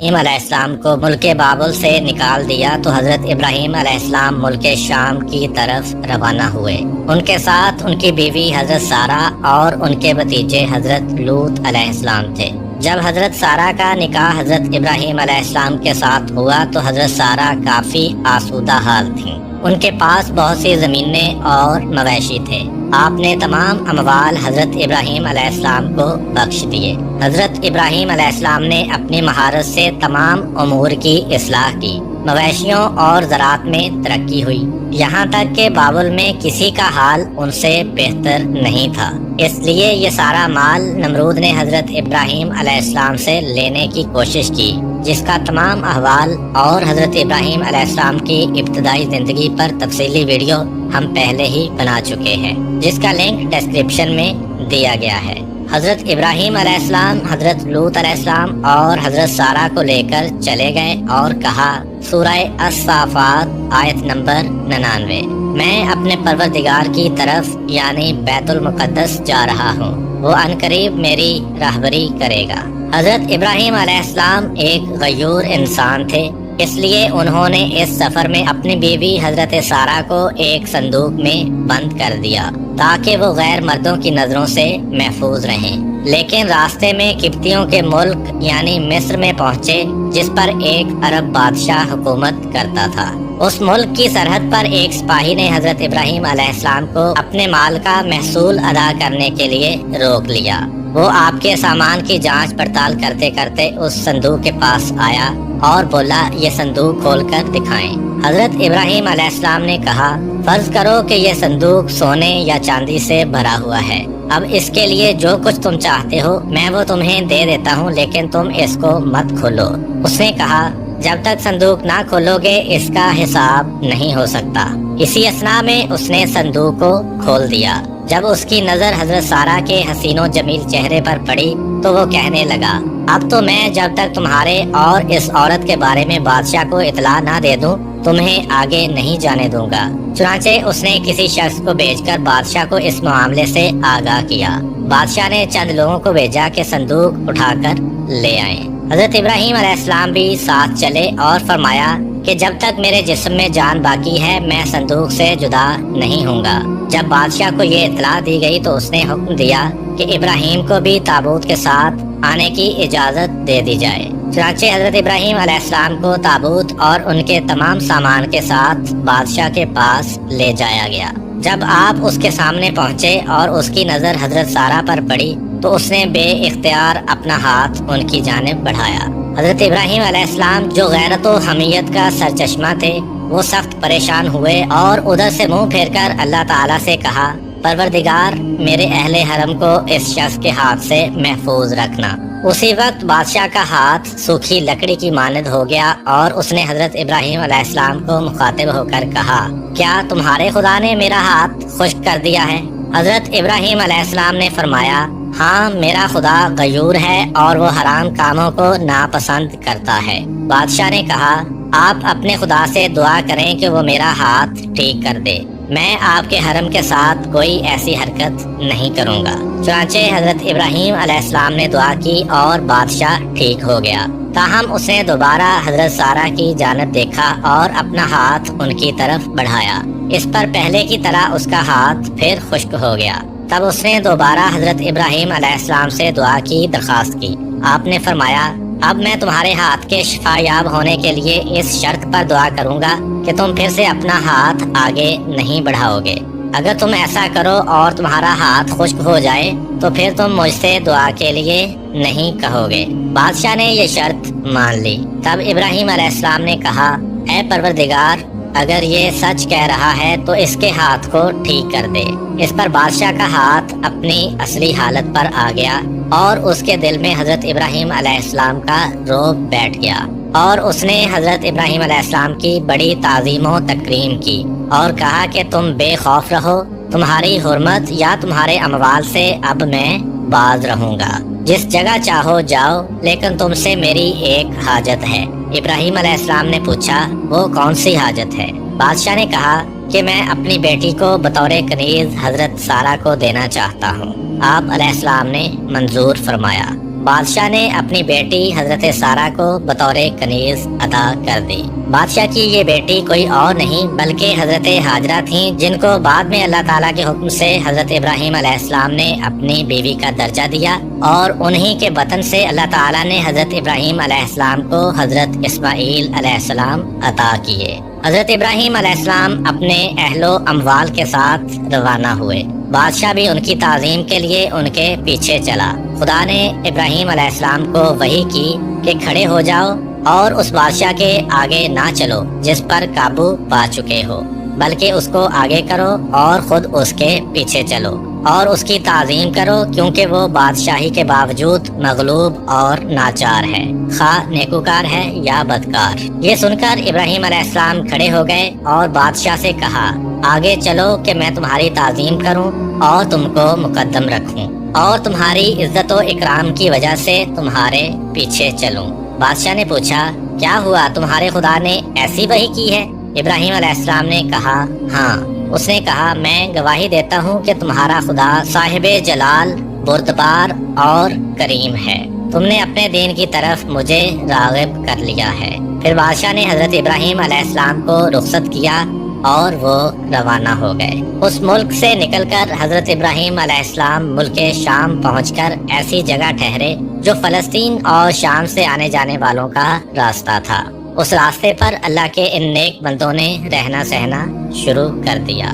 ابراہیم علیہ السلام کو ملک بابل سے نکال دیا تو حضرت ابراہیم علیہ السلام ملک شام کی طرف روانہ ہوئے۔ ان کے ساتھ ان کی بیوی حضرت سارہ اور ان کے بھتیجے حضرت لوط علیہ السلام تھے۔ جب حضرت سارہ کا نکاح حضرت ابراہیم علیہ السلام کے ساتھ ہوا تو حضرت سارہ کافی آسودہ حال تھیں۔ ان کے پاس بہت سی زمینیں اور مویشی تھے۔ آپ نے تمام اموال حضرت ابراہیم علیہ السلام کو بخش دیے۔ حضرت ابراہیم علیہ السلام نے اپنی مہارت سے تمام امور کی اصلاح کی۔ مویشیوں اور زراعت میں ترقی ہوئی، یہاں تک کہ بابل میں کسی کا حال ان سے بہتر نہیں تھا۔ اس لیے یہ سارا مال نمرود نے حضرت ابراہیم علیہ السلام سے لینے کی کوشش کی، جس کا تمام احوال اور حضرت ابراہیم علیہ السلام کی ابتدائی زندگی پر تفصیلی ویڈیو ہم پہلے ہی بنا چکے ہیں، جس کا لنک ڈسکرپشن میں دیا گیا ہے۔ حضرت ابراہیم علیہ السلام حضرت لوط علیہ السلام اور حضرت سارہ کو لے کر چلے گئے اور کہا، سورہ الصافات آیت نمبر 99، میں اپنے پروردگار کی طرف یعنی بیت المقدس جا رہا ہوں، وہ عنقریب میری راہبری کرے گا۔ حضرت ابراہیم علیہ السلام ایک غیور انسان تھے، اس لیے انہوں نے اس سفر میں اپنی بیوی حضرت سارہ کو ایک صندوق میں بند کر دیا تاکہ وہ غیر مردوں کی نظروں سے محفوظ رہیں۔ لیکن راستے میں قبطیوں کے ملک یعنی مصر میں پہنچے، جس پر ایک عرب بادشاہ حکومت کرتا تھا۔ اس ملک کی سرحد پر ایک سپاہی نے حضرت ابراہیم علیہ السلام کو اپنے مال کا محصول ادا کرنے کے لیے روک لیا۔ وہ آپ کے سامان کی جانچ پڑتال کرتے کرتے اس صندوق کے پاس آیا اور بولا، یہ صندوق کھول کر دکھائیں۔ حضرت ابراہیم علیہ السلام نے کہا، فرض کرو کہ یہ صندوق سونے یا چاندی سے بھرا ہوا ہے، اب اس کے لیے جو کچھ تم چاہتے ہو میں وہ تمہیں دے دیتا ہوں، لیکن تم اس کو مت کھولو۔ اس نے کہا، جب تک صندوق نہ کھولو گے اس کا حساب نہیں ہو سکتا۔ اسی اثنا میں اس نے صندوق کو کھول دیا۔ جب اس کی نظر حضرت سارہ کے حسین و جمیل چہرے پر پڑی تو وہ کہنے لگا، اب تو میں جب تک تمہارے اور اس عورت کے بارے میں بادشاہ کو اطلاع نہ دے دوں تمہیں آگے نہیں جانے دوں گا۔ چنانچہ اس نے کسی شخص کو بھیج کر بادشاہ کو اس معاملے سے آگاہ کیا۔ بادشاہ نے چند لوگوں کو بھیجا کہ صندوق اٹھا کر لے آئیں۔ حضرت ابراہیم علیہ السلام بھی ساتھ چلے اور فرمایا کہ جب تک میرے جسم میں جان باقی ہے میں صندوق سے جدا نہیں ہوں گا۔ جب بادشاہ کو یہ اطلاع دی گئی تو اس نے حکم دیا کہ ابراہیم کو بھی تابوت کے ساتھ آنے کی اجازت دے دی جائے۔ چنانچہ حضرت ابراہیم علیہ السلام کو تابوت اور ان کے تمام سامان کے ساتھ بادشاہ کے پاس لے جایا گیا۔ جب آپ اس کے سامنے پہنچے اور اس کی نظر حضرت سارہ پر پڑی تو اس نے بے اختیار اپنا ہاتھ ان کی جانب بڑھایا۔ حضرت ابراہیم علیہ السلام جو غیرت و حمیت کا سرچشمہ تھے وہ سخت پریشان ہوئے اور ادھر سے منہ پھیر کر اللہ تعالیٰ سے کہا، پروردگار میرے اہل حرم کو اس شخص کے ہاتھ سے محفوظ رکھنا۔ اسی وقت بادشاہ کا ہاتھ سوکھی لکڑی کی مانند ہو گیا اور اس نے حضرت ابراہیم علیہ السلام کو مخاطب ہو کر کہا، کیا تمہارے خدا نے میرا ہاتھ خشک کر دیا ہے؟ حضرت ابراہیم علیہ السلام نے فرمایا، ہاں میرا خدا غیور ہے اور وہ حرام کاموں کو ناپسند کرتا ہے۔ بادشاہ نے کہا، آپ اپنے خدا سے دعا کریں کہ وہ میرا ہاتھ ٹھیک کر دے، میں آپ کے حرم کے ساتھ کوئی ایسی حرکت نہیں کروں گا۔ چنانچہ حضرت ابراہیم علیہ السلام نے دعا کی اور بادشاہ ٹھیک ہو گیا۔ تاہم اس نے دوبارہ حضرت سارہ کی جانب دیکھا اور اپنا ہاتھ ان کی طرف بڑھایا۔ اس پر پہلے کی طرح اس کا ہاتھ پھر خشک ہو گیا۔ تب اس نے دوبارہ حضرت ابراہیم علیہ السلام سے دعا کی درخواست کی۔ آپ نے فرمایا، اب میں تمہارے ہاتھ کے شفا یاب ہونے کے لیے اس شرط پر دعا کروں گا کہ تم پھر سے اپنا ہاتھ آگے نہیں بڑھاؤ گے۔ اگر تم ایسا کرو اور تمہارا ہاتھ خشک ہو جائے تو پھر تم مجھ سے دعا کے لیے نہیں کہو گے۔ بادشاہ نے یہ شرط مان لی۔ تب ابراہیم علیہ السلام نے کہا، اے پروردگار اگر یہ سچ کہہ رہا ہے تو اس کے ہاتھ کو ٹھیک کر دے۔ اس پر بادشاہ کا ہاتھ اپنی اصلی حالت پر آ گیا اور اس کے دل میں حضرت ابراہیم علیہ السلام کا رعب بیٹھ گیا اور اس نے حضرت ابراہیم علیہ السلام کی بڑی تعظیم و تکریم کی اور کہا کہ تم بے خوف رہو، تمہاری حرمت یا تمہارے اموال سے اب میں باز رہوں گا، جس جگہ چاہو جاؤ، لیکن تم سے میری ایک حاجت ہے۔ ابراہیم علیہ السلام نے پوچھا، وہ کون سی حاجت ہے؟ بادشاہ نے کہا کہ میں اپنی بیٹی کو بطور کنیز حضرت سارہ کو دینا چاہتا ہوں۔ آپ علیہ السلام نے منظور فرمایا۔ بادشاہ نے اپنی بیٹی حضرت سارہ کو بطور کنیز عطا کر دی۔ بادشاہ کی یہ بیٹی کوئی اور نہیں بلکہ حضرت ہاجرہ تھیں، جن کو بعد میں اللہ تعالیٰ کے حکم سے حضرت ابراہیم علیہ السلام نے اپنی بیوی کا درجہ دیا، اور انہی کے بطن سے اللہ تعالیٰ نے حضرت ابراہیم علیہ السلام کو حضرت اسماعیل علیہ السلام عطا کیے۔ حضرت ابراہیم علیہ السلام اپنے اہل و اموال کے ساتھ روانہ ہوئے۔ بادشاہ بھی ان کی تعظیم کے لیے ان کے پیچھے چلا۔ خدا نے ابراہیم علیہ السلام کو وحی کی کہ کھڑے ہو جاؤ اور اس بادشاہ کے آگے نہ چلو جس پر قابو پا چکے ہو، بلکہ اس کو آگے کرو اور خود اس کے پیچھے چلو اور اس کی تعظیم کرو، کیونکہ وہ بادشاہی کے باوجود مغلوب اور ناچار ہے، خواہ نیکوکار ہے یا بدکار۔ یہ سن کر ابراہیم علیہ السلام کھڑے ہو گئے اور بادشاہ سے کہا، آگے چلو کہ میں تمہاری تعظیم کروں اور تم کو مقدم رکھوں اور تمہاری عزت و اکرام کی وجہ سے تمہارے پیچھے چلوں۔ بادشاہ نے پوچھا، کیا ہوا، تمہارے خدا نے ایسی وحی کی ہے؟ ابراہیم علیہ السلام نے کہا، ہاں۔ اس نے کہا، میں گواہی دیتا ہوں کہ تمہارا خدا صاحب جلال، بردبار اور کریم ہے۔ تم نے اپنے دین کی طرف مجھے راغب کر لیا ہے۔ پھر بادشاہ نے حضرت ابراہیم علیہ السلام کو رخصت کیا اور وہ روانہ ہو گئے۔ اس ملک سے نکل کر حضرت ابراہیم علیہ السلام ملک شام پہنچ کر ایسی جگہ ٹھہرے جو فلسطین اور شام سے آنے جانے والوں کا راستہ تھا۔ اس راستے پر اللہ کے ان نیک بندوں نے رہنا سہنا شروع کر دیا۔